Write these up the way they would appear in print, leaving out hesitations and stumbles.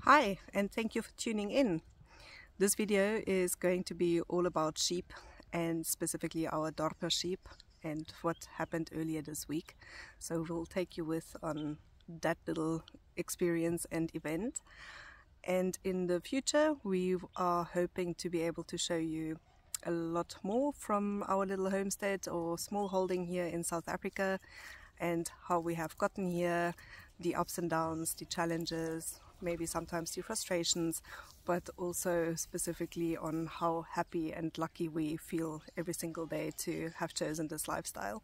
Hi, and thank you for tuning in. This video is going to be all about sheep, and specifically our Dorper sheep and what happened earlier this week. So we'll take you with on that little experience and event. And in the future we are hoping to be able to show you a lot more from our little homestead or small holding here in South Africa, and how we have gotten here, the ups and downs, the challenges, maybe sometimes the frustrations, but also specifically on how happy and lucky we feel every single day to have chosen this lifestyle.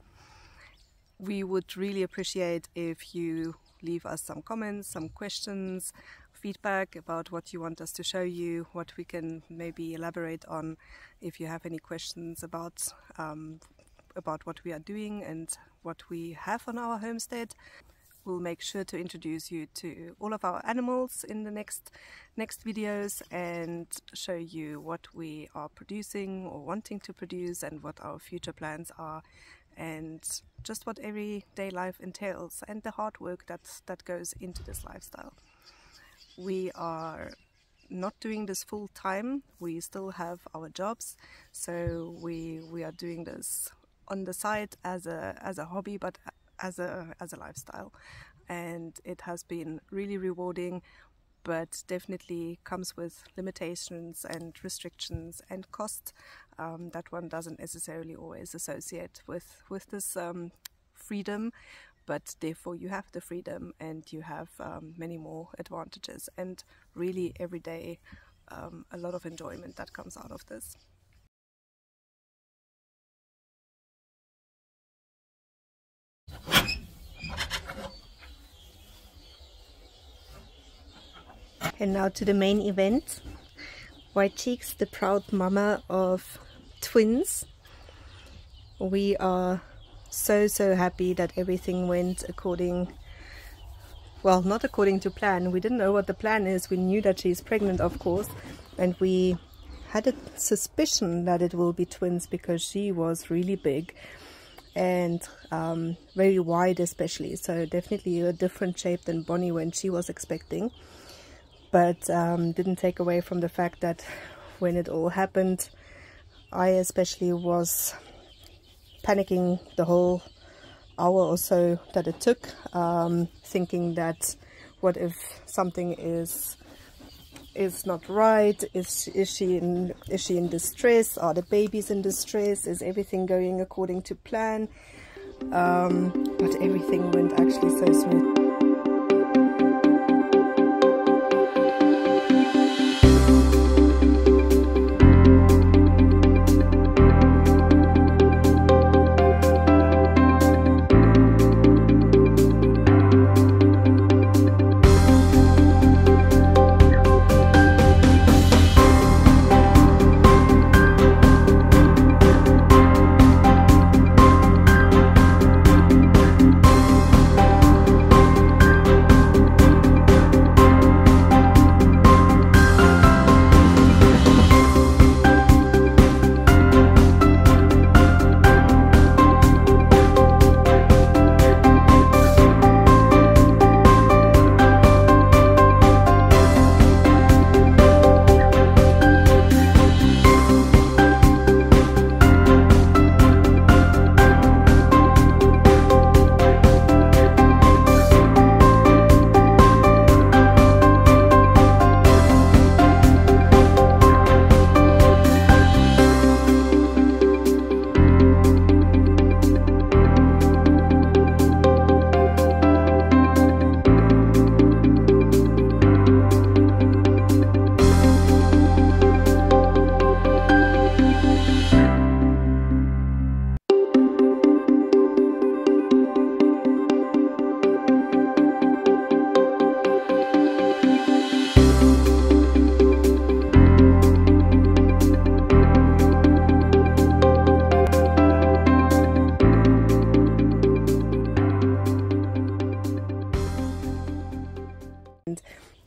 We would really appreciate if you leave us some comments, some questions, feedback about what you want us to show you, what we can maybe elaborate on. If you have any questions about what we are doing and what we have on our homestead, we'll make sure to introduce you to all of our animals in the next videos and show you what we are producing or wanting to produce and what our future plans are, and just what everyday life entails and the hard work that goes into this lifestyle. We are not doing this full time. We still have our jobs, so we are doing this on the side as a hobby, but as a lifestyle, and it has been really rewarding, but definitely comes with limitations and restrictions and cost that one doesn't necessarily always associate with this freedom. But therefore you have the freedom and you have many more advantages, and really every day a lot of enjoyment that comes out of this. And now to the main event. White Cheeks, the proud mama of twins. We are so happy that everything went according, well, not according to plan. We didn't know what the plan is. We knew that she's pregnant, of course, and we had a suspicion that it will be twins because she was really big and very wide especially, so definitely a different shape than Bonnie when she was expecting. But didn't take away from the fact that when it all happened, I especially was panicking the whole hour or so that it took, thinking that what if something is not right? Is she in distress? Are the babies in distress? Is everything going according to plan? But everything went actually so smooth.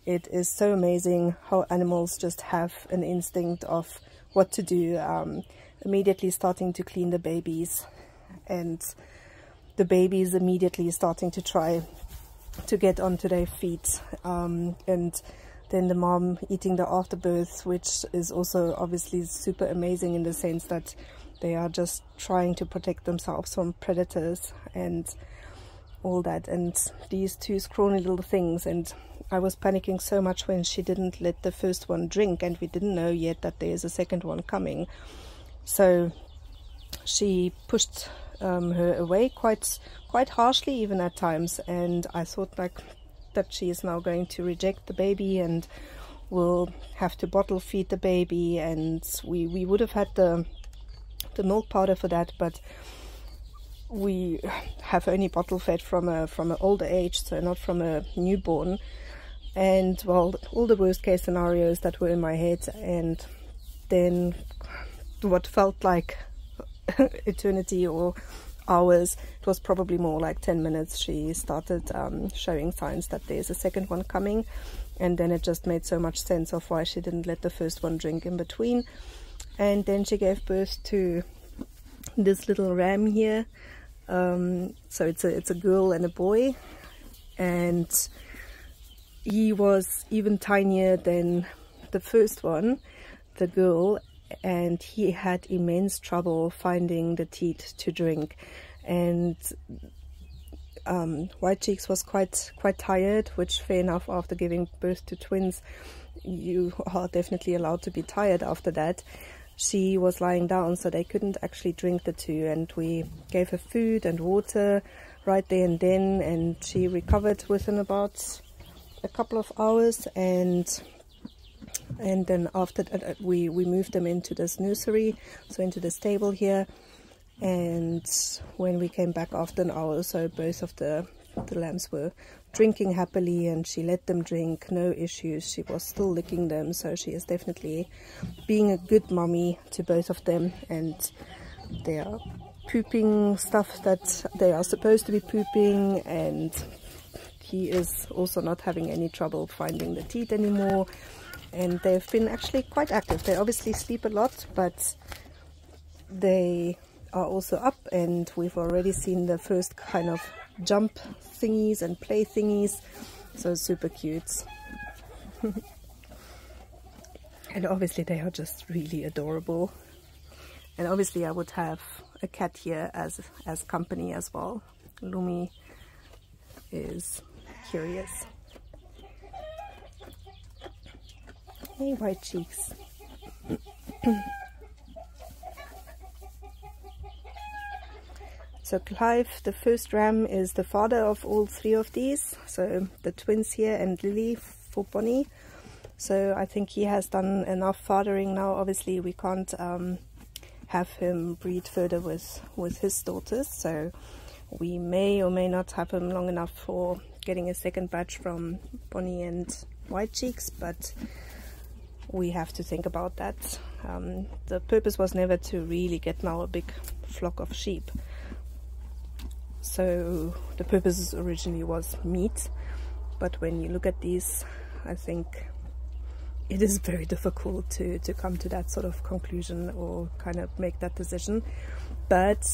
It is so amazing how animals just have an instinct of what to do, immediately starting to clean the babies, and the babies immediately starting to try to get onto their feet, and then the mom eating the afterbirth, which is also obviously super amazing in the sense that they are just trying to protect themselves from predators and all that. And these two scrawny little things, and I was panicking so much when she didn't let the first one drink, and we didn't know yet that there is a second one coming. So she pushed her away quite harshly, even at times, and I thought like that she is now going to reject the baby and will have to bottle feed the baby, and we would have had the milk powder for that, but we have only bottle fed from an older age, so not from a newborn. And well, all the worst case scenarios that were in my head, and then what felt like eternity or hours, it was probably more like 10 minutes, she started showing signs that there's a second one coming. And then it just made so much sense of why she didn't let the first one drink in between. And then she gave birth to this little ram here. So it's a girl and a boy, and he was even tinier than the first one, the girl, and he had immense trouble finding the teat to drink. And White Cheeks was quite tired, which fair enough, after giving birth to twins you are definitely allowed to be tired after that. She was lying down, so they couldn't actually drink the two, and we gave her food and water right there and then, and she recovered within about a couple of hours. And then after that we moved them into this nursery, so into the stable here. And when we came back after an hour or so, both of the lambs were drinking happily, and she let them drink, no issues. She was still licking them, so she is definitely being a good mommy to both of them. And they are pooping stuff that they are supposed to be pooping, and he is also not having any trouble finding the teat anymore. And they've been actually quite active. They obviously sleep a lot, but they are also up, and we've already seen the first kind of jump thingies and play thingies, so super cute. And obviously they are just really adorable. And obviously I would have a cat here as company as well. Lumi is curious. Hey, White Cheeks. So Clive, the first ram, is the father of all three of these. So the twins here and Lily for Bonnie. So I think he has done enough fathering now. Obviously we can't have him breed further with his daughters. So we may or may not have him long enough for getting a second batch from Bonnie and White Cheeks, but we have to think about that. The purpose was never to really get now a big flock of sheep. So the purpose originally was meat, but when you look at these, I think it is very difficult to come to that sort of conclusion or kind of make that decision. But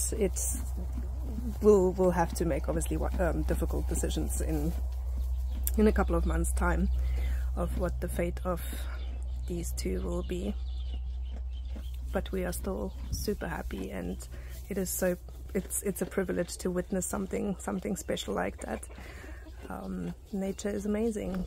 we'll have to make obviously difficult decisions in a couple of months' time of what the fate of these two will be. But we are still super happy, and it is so it's a privilege to witness something special like that. Nature is amazing.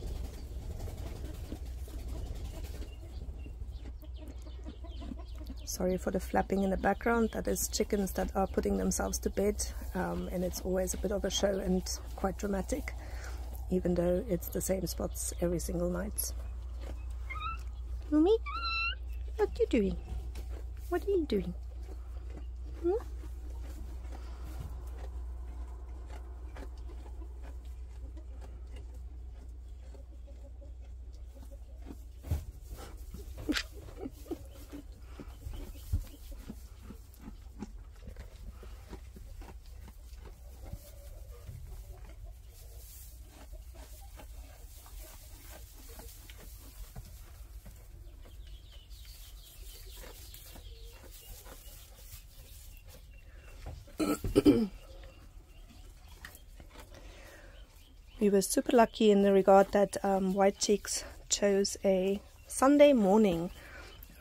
Sorry for the flapping in the background. That is chickens that are putting themselves to bed, and it's always a bit of a show and quite dramatic, even though it's the same spots every single night. Lumi, what are you doing? What are you doing? Hmm? We were super lucky in the regard that White Cheeks chose a Sunday morning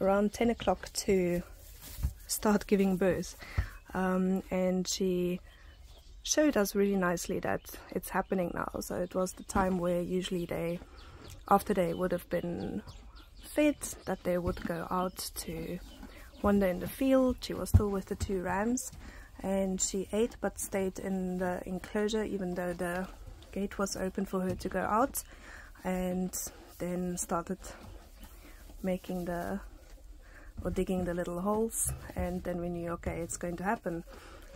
around 10 o'clock to start giving birth, and she showed us really nicely that it's happening now. So it was the time where usually after they would have been fed, that they would go out to wander in the field. She was still with the 2 rams, and she ate but stayed in the enclosure even though the gate was open for her to go out, and then started making digging the little holes. And then we knew, okay, it's going to happen.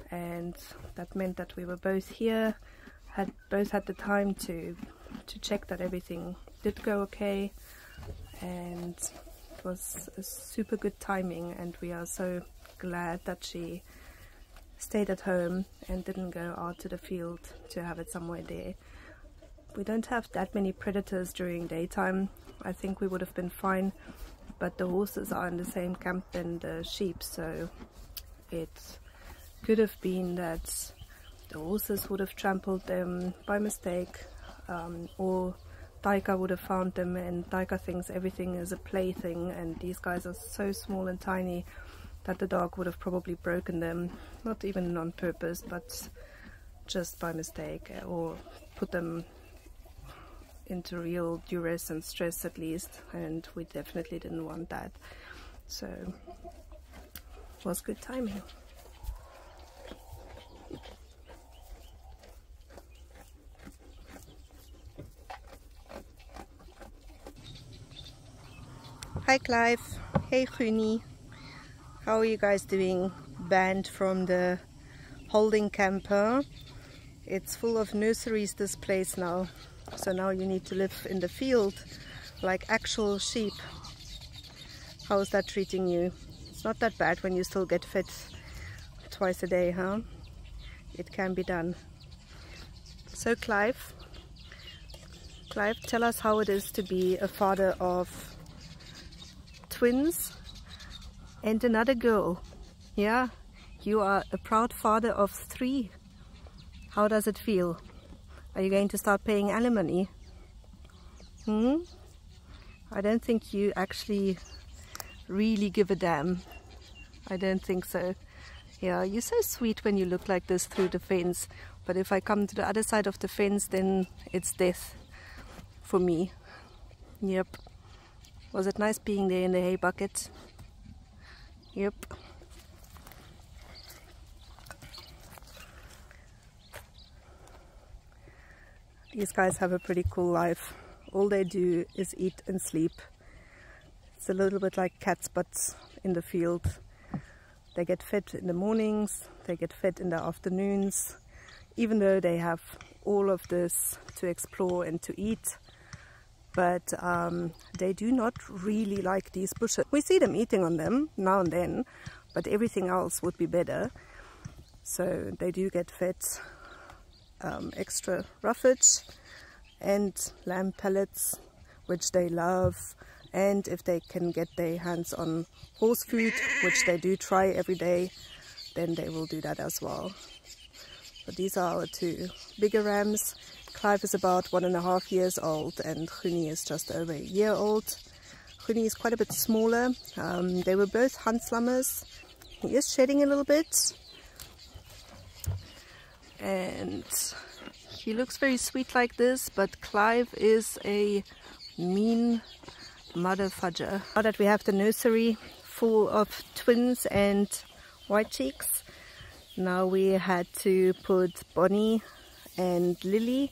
And that meant that we were both here, both had the time to check that everything did go okay, and it was a super good timing, and we are so glad that she stayed at home and didn't go out to the field to have it somewhere there. We don't have that many predators during daytime. I think we would have been fine, but the horses are in the same camp than the sheep, so it could have been that the horses would have trampled them by mistake, or Taika would have found them, and Taika thinks everything is a plaything, and these guys are so small and tiny that the dog would have probably broken them, not even on purpose, but just by mistake, or put them into real duress and stress at least, and we definitely didn't want that. So it was good timing. Hi Clive, hey Gunie, how are you guys doing? Banned from the holding camp, huh? It's full of nurseries, this place now, so now you need to live in the field like actual sheep. How's that treating you? It's not that bad when you still get fed twice a day, huh? It can be done. So Clive, tell us how it is to be a father of twins and another girl. Yeah, you are a proud father of 3. How does it feel? Are you going to start paying alimony? I don't think you actually really give a damn. I don't think so. Yeah, you're so sweet when you look like this through the fence, but if I come to the other side of the fence, then it's death for me. Yep. Was it nice being there in the hay bucket? Yep. These guys have a pretty cool life. All they do is eat and sleep. It's a little bit like cats, but in the field. They get fed in the mornings, they get fed in the afternoons, even though they have all of this to explore and to eat. But they do not really like these bushes. We see them eating on them now and then, but everything else would be better. So they do get fed extra roughage and lamb pellets, which they love. And if they can get their hands on horse food, which they do try every day, then they will do that as well. But these are our 2 bigger rams. Clive is about 1.5 years old, and Gunie is just over a year old. Gunie is quite a bit smaller. They were both Handslammers. He is shedding a little bit, and he looks very sweet like this, but Clive is a mean mother fudger. Now that we have the nursery full of twins and white cheeks, now we had to put Bonnie and Lily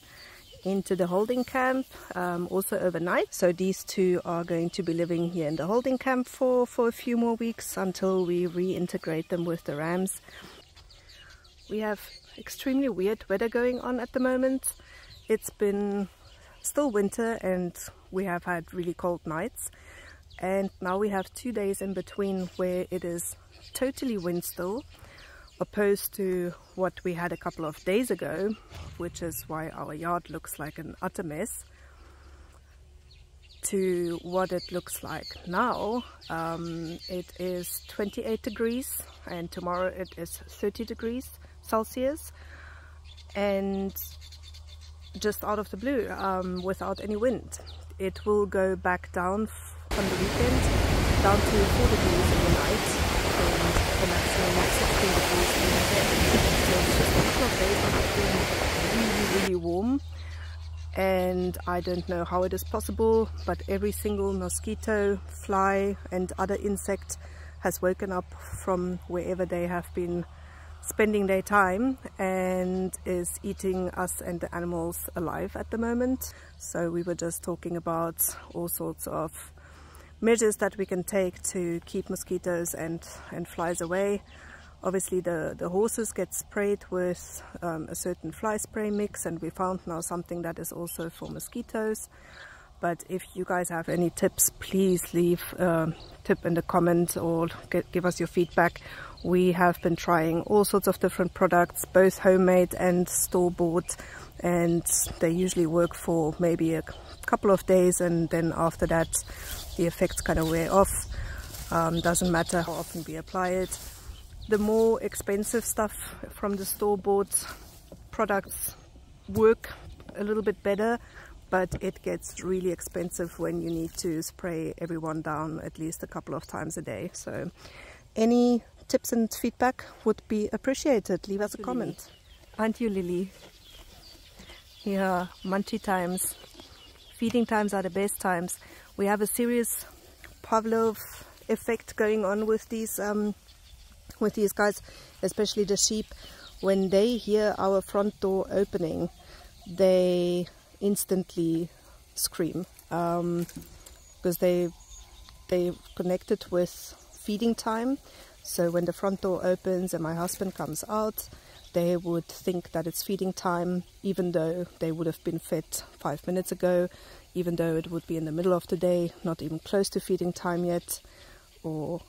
into the holding camp, also overnight. So these 2 are going to be living here in the holding camp for a few more weeks until we reintegrate them with the rams. We have extremely weird weather going on at the moment. It's been still winter and we have had really cold nights, and now we have 2 days in between where it is totally wind still, opposed to what we had a couple of days ago, which is why our yard looks like an utter mess, to what it looks like now. It is 28 degrees and tomorrow it is 30 degrees Celsius, and just out of the blue, without any wind. it will go back down on the weekend, down to 4 degrees in the night, and the maximum of 16 degrees in the day. So it's just a couple of days of it being really, really warm. And I don't know how it is possible, but every single mosquito, fly and other insect has woken up from wherever they have been spending their time and is eating us and the animals alive at the moment. So we were just talking about all sorts of measures that we can take to keep mosquitoes and flies away. Obviously the horses get sprayed with a certain fly spray mix, and we found now something that is also for mosquitoes. But if you guys have any tips, please leave a tip in the comment or give us your feedback. We have been trying all sorts of different products, both homemade and store-bought, and they usually work for maybe a couple of days, and then after that the effects kind of wear off. Doesn't matter how often we apply it. The more expensive stuff from the store-bought products work a little bit better, but it gets really expensive when you need to spray everyone down at least a couple of times a day. So any tips and feedback would be appreciated. Leave us a comment. Aren't you, Lily? Yeah, munchy times. Feeding times are the best times. We have a serious Pavlov effect going on with these guys, especially the sheep. When they hear our front door opening, they instantly scream because they connected with feeding time. So when the front door opens and my husband comes out, they would think that it's feeding time, even though they would have been fed 5 minutes ago, even though it would be in the middle of the day, not even close to feeding time yet, or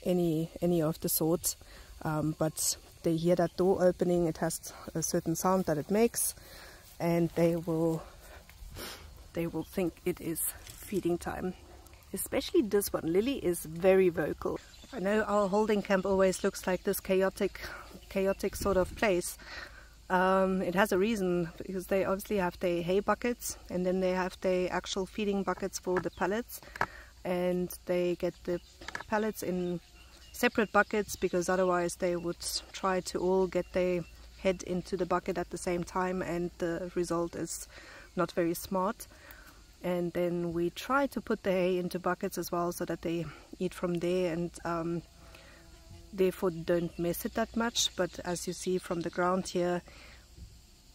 any of the sort. But they hear that door opening, it has a certain sound that it makes, and they will think it is feeding time. Especially this one. Lily is very vocal. I know our holding camp always looks like this chaotic sort of place. It has a reason, because they obviously have their hay buckets, and then they have their actual feeding buckets for the pellets, and they get the pellets in separate buckets, because otherwise they would try to all get their head into the bucket at the same time, and the result is not very smart. And then we try to put the hay into buckets as well, so that they eat from there, and therefore don't mess it that much. But as you see from the ground here,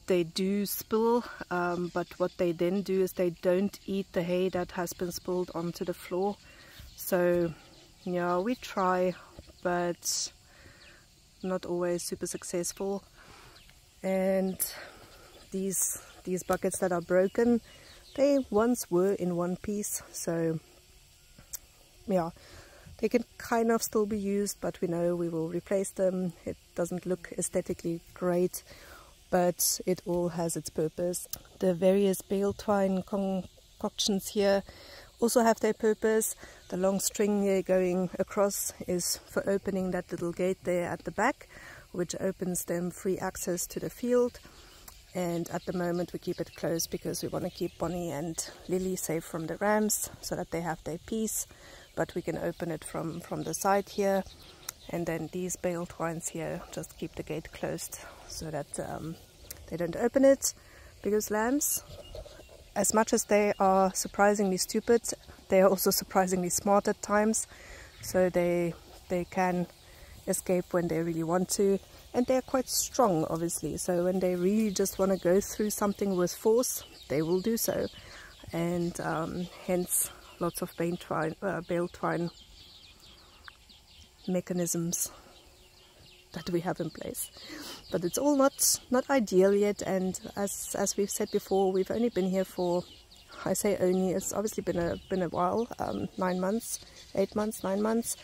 they do spill, but what they then do is they don't eat the hay that has been spilled onto the floor. So yeah, we try, but not always super successful. And these buckets that are broken, they once were in one piece, so yeah, they can kind of still be used, but we know we will replace them. It doesn't look aesthetically great, but it all has its purpose. The various bale twine concoctions here also have their purpose. The long string here going across is for opening that little gate there at the back, which opens them free access to the field. And at the moment we keep it closed because we want to keep Bonnie and Lily safe from the rams, so that they have their peace. But we can open it from the side here, and then these bale twines here just keep the gate closed, so that they don't open it. Because lambs, as much as they are surprisingly stupid, they are also surprisingly smart at times. So they can escape when they really want to. And they're quite strong, obviously, so when they really just want to go through something with force, they will do so. And hence lots of bale twine mechanisms that we have in place. But it's all not ideal yet, and as we've said before, we've only been here for, I say only, it's obviously been a while, 9 months, 8 months, 9 months.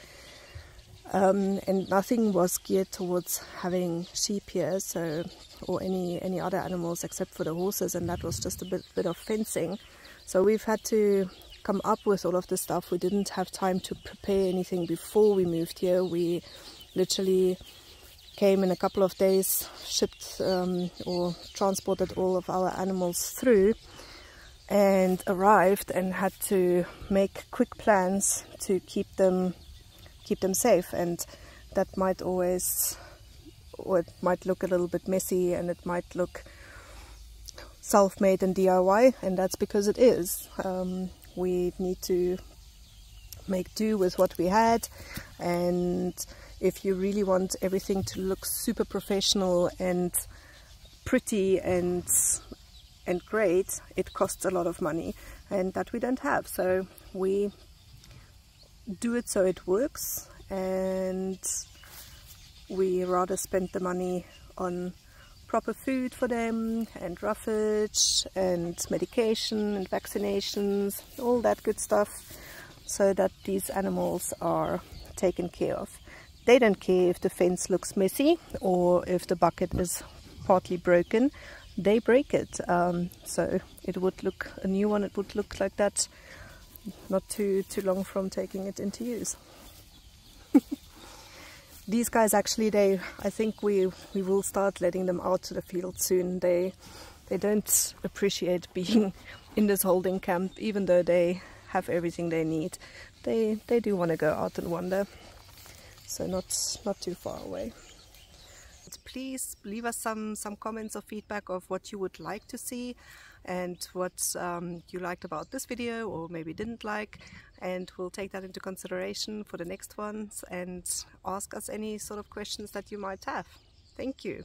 And nothing was geared towards having sheep here, so, or any other animals except for the horses, and that was just a bit of fencing. So we've had to come up with all of this stuff. We didn't have time to prepare anything before we moved here. We literally came in a couple of days, shipped or transported all of our animals through, and arrived and had to make quick plans to keep them safe, and that might always, or it might look a little bit messy, and it might look self-made and DIY, and that's because it is. We need to make do with what we had, and if you really want everything to look super professional and pretty and great, it costs a lot of money, and that we don't have. So we do it so it works, and we rather spend the money on proper food for them, and roughage and medication and vaccinations, all that good stuff, so that these animals are taken care of. They don't care if the fence looks messy or if the bucket is partly broken. They break it, so it would look, a new one, it would look like that not too long from taking it into use. These guys actually, I think we will start letting them out to the field soon. They don't appreciate being in this holding camp, even though they have everything they need. They do want to go out and wander, so not too far away. Please leave us some comments or feedback of what you would like to see, and what you liked about this video or maybe didn't like, and we'll take that into consideration for the next ones and ask us any sort of questions that you might have. Thank you.